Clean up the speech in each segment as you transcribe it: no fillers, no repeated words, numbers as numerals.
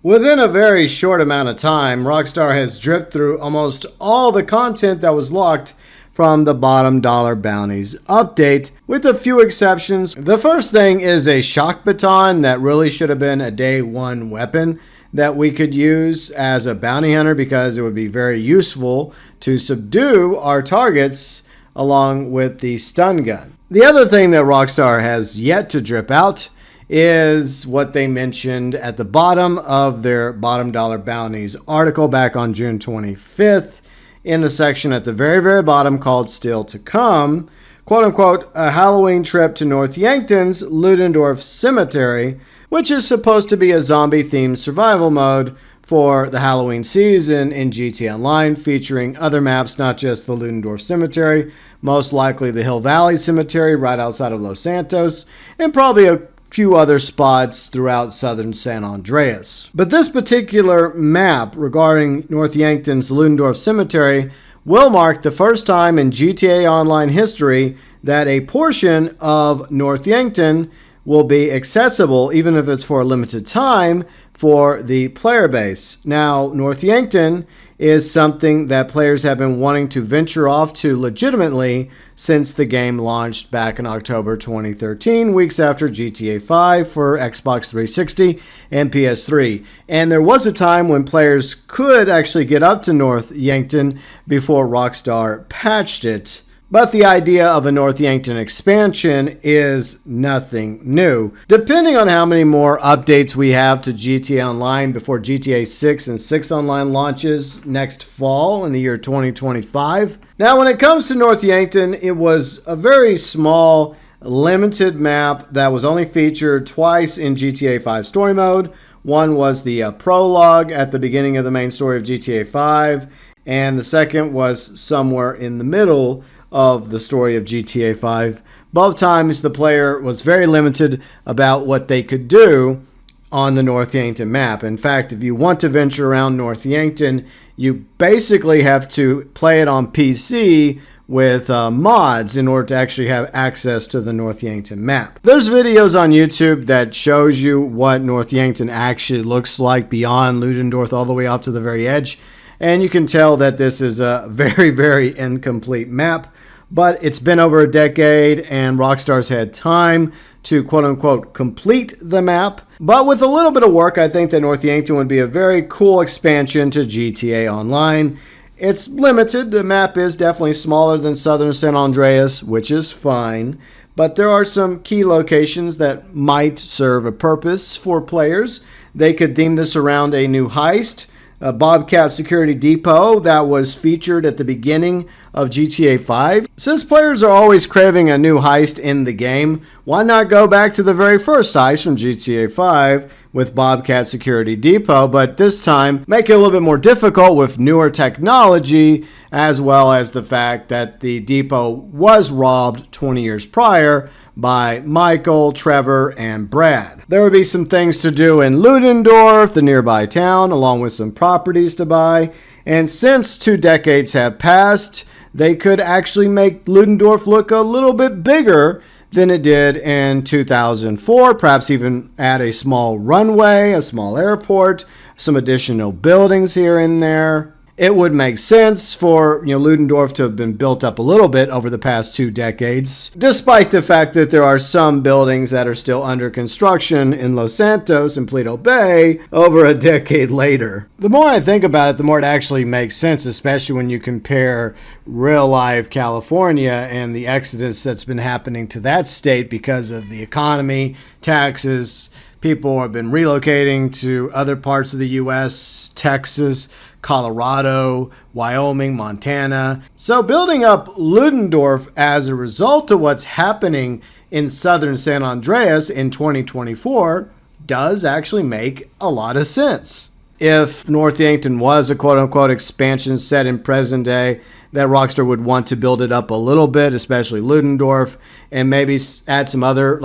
Within a very short amount of time, Rockstar has dripped through almost all the content that was locked from the Bottom Dollar Bounties update, with a few exceptions. The first thing is a shock baton that really should have been a day one weapon that we could use as a bounty hunter, because it would be very useful to subdue our targets along with the stun gun. The other thing that Rockstar has yet to drip out is what they mentioned at the bottom of their Bottom Dollar Bounties article back on June 25th in the section at the very, very bottom called Still to Come, quote unquote, a Halloween trip to North Yankton's Ludendorff Cemetery, which is supposed to be a zombie-themed survival mode for the Halloween season in GTA Online, featuring other maps, not just the Ludendorff Cemetery, most likely the Hill Valley Cemetery right outside of Los Santos, and probably a few other spots throughout southern San Andreas. But this particular map regarding North Yankton's Ludendorff Cemetery will mark the first time in GTA Online history that a portion of North Yankton will be accessible, even if it's for a limited time, for the player base. Now, North Yankton is something that players have been wanting to venture off to legitimately since the game launched back in October 2013, weeks after GTA 5 for Xbox 360 and PS3. And there was a time when players could actually get up to North Yankton before Rockstar patched it. But the idea of a North Yankton expansion is nothing new. Depending on how many more updates we have to GTA Online before GTA 6 and 6 Online launches next fall in the year 2025. Now, when it comes to North Yankton, it was a very small, limited map that was only featured twice in GTA 5 story mode. One was the prologue at the beginning of the main story of GTA 5, and the second was somewhere in the middle of the story of GTA 5. Both times the player was very limited about what they could do on the North Yankton map. In fact, if you want to venture around North Yankton, you basically have to play it on PC with mods in order to actually have access to the North Yankton map. There's videos on YouTube that shows you what North Yankton actually looks like beyond Ludendorff all the way off to the very edge. And you can tell that this is a very, very incomplete map. But it's been over a decade, and Rockstar's had time to quote-unquote complete the map. But with a little bit of work, I think that North Yankton would be a very cool expansion to GTA Online. It's limited. The map is definitely smaller than southern San Andreas, which is fine. But there are some key locations that might serve a purpose for players. They could theme this around a new heist, a Bobcat Security Depot that was featured at the beginning of GTA 5. Since players are always craving a new heist in the game, why not go back to the very first heist from GTA 5 with Bobcat Security Depot, but this time make it a little bit more difficult with newer technology, as well as the fact that the depot was robbed 20 years prior by Michael, Trevor, and Brad. There would be some things to do in Ludendorff, the nearby town, along with some properties to buy. And since 2 decades have passed, they could actually make Ludendorff look a little bit bigger than it did in 2004, perhaps even add a small runway, a small airport, some additional buildings here and there. It would make sense for Ludendorff to have been built up a little bit over the past 2 decades, despite the fact that there are some buildings that are still under construction in Los Santos and Paleto Bay over a decade later. The more I think about it, the more it actually makes sense, especially when you compare real-life California and the exodus that's been happening to that state because of the economy, taxes. People have been relocating to other parts of the U.S., Texas, Colorado, Wyoming, Montana. So building up Ludendorff as a result of what's happening in southern San Andreas in 2024 does actually make a lot of sense. If North Yankton was a quote-unquote expansion set in present day, that Rockstar would want to build it up a little bit, especially Ludendorff, and maybe add some other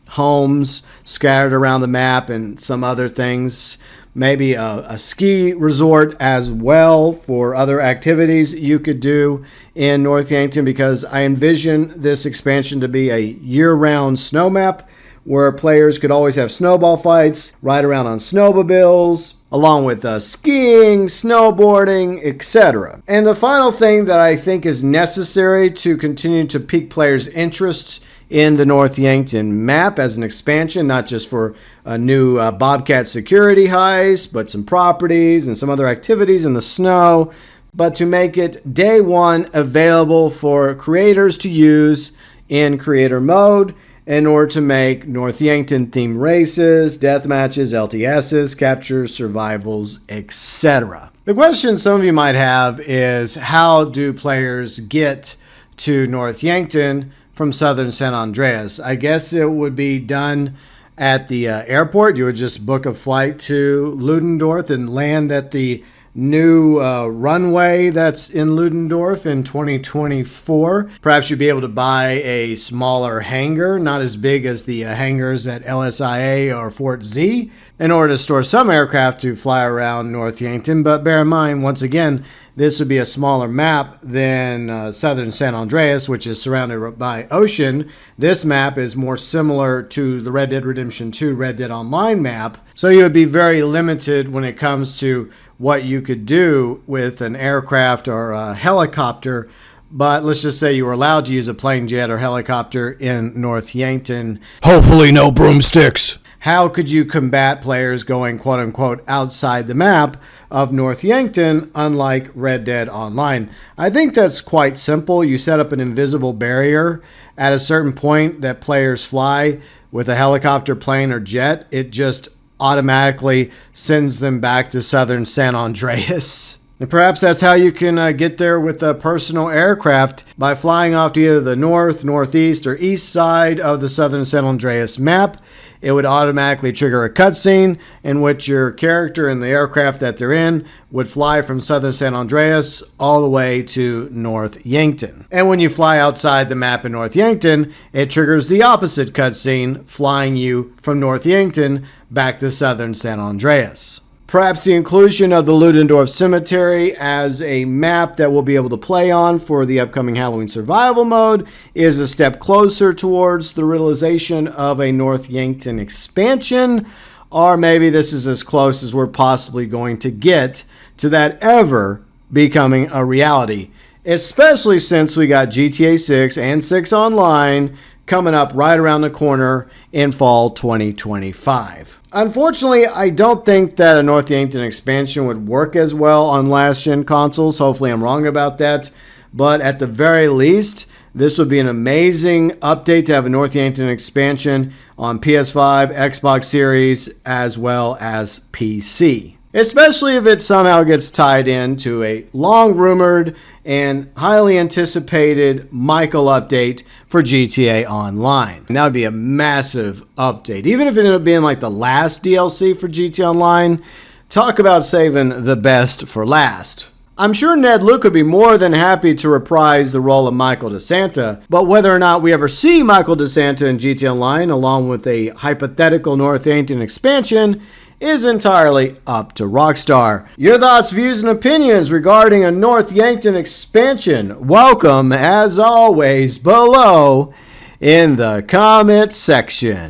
homes scattered around the map and some other things. Maybe a ski resort as well for other activities you could do in North Yankton, because I envision this expansion to be a year-round snow map where players could always have snowball fights, ride around on snowmobiles, along with skiing, snowboarding, etc. And the final thing that I think is necessary to continue to pique players' interest in the North Yankton map as an expansion, not just for a new Bobcat security heist, but some properties and some other activities in the snow, but to make it day one available for creators to use in creator mode in order to make North Yankton themed races, death matches, LTSs, captures, survivals, etc. The question some of you might have is, how do players get to North Yankton from southern San Andreas? I guess it would be done at the airport. You would just book a flight to Ludendorff and land at the new runway that's in Ludendorff in 2024. Perhaps you'd be able to buy a smaller hangar, not as big as the hangars at LSIA or Fort Z, in order to store some aircraft to fly around North Yankton. But bear in mind, once again, this would be a smaller map than southern San Andreas, which is surrounded by ocean. This map is more similar to the Red Dead Redemption 2 Red Dead Online map, so you would be very limited when it comes to what you could do with an aircraft or a helicopter. But let's just say you were allowed to use a plane jet or helicopter in North Yankton. Hopefully no broomsticks. How could you combat players going quote-unquote outside the map of North Yankton, unlike Red Dead Online? I think that's quite simple. You set up an invisible barrier at a certain point that players fly with a helicopter, plane, or jet. It just automatically sends them back to southern San Andreas. And perhaps that's how you can get there with a personal aircraft, by flying off to either the north, northeast, or east side of the southern San Andreas map. It would automatically trigger a cutscene in which your character and the aircraft that they're in would fly from southern San Andreas all the way to North Yankton. And when you fly outside the map in North Yankton, it triggers the opposite cutscene, flying you from North Yankton back to southern San Andreas. Perhaps the inclusion of the Ludendorff Cemetery as a map that we'll be able to play on for the upcoming Halloween survival mode is a step closer towards the realization of a North Yankton expansion, or maybe this is as close as we're possibly going to get to that ever becoming a reality, especially since we got GTA 6 and 6 Online coming up right around the corner in fall 2025. Unfortunately, I don't think that a North Yankton expansion would work as well on last-gen consoles. Hopefully I'm wrong about that. But at the very least, this would be an amazing update to have a North Yankton expansion on PS5, Xbox Series, as well as PC. Especially if it somehow gets tied into a long-rumored and highly anticipated Michael update for GTA Online. And that would be a massive update. Even if it ended up being like the last DLC for GTA Online, talk about saving the best for last. I'm sure Ned Luke would be more than happy to reprise the role of Michael DeSanta, but whether or not we ever see Michael DeSanta in GTA Online along with a hypothetical North Yankton expansion is entirely up to Rockstar. Your thoughts, views, and opinions regarding a North Yankton expansion, welcome as always below in the comment section.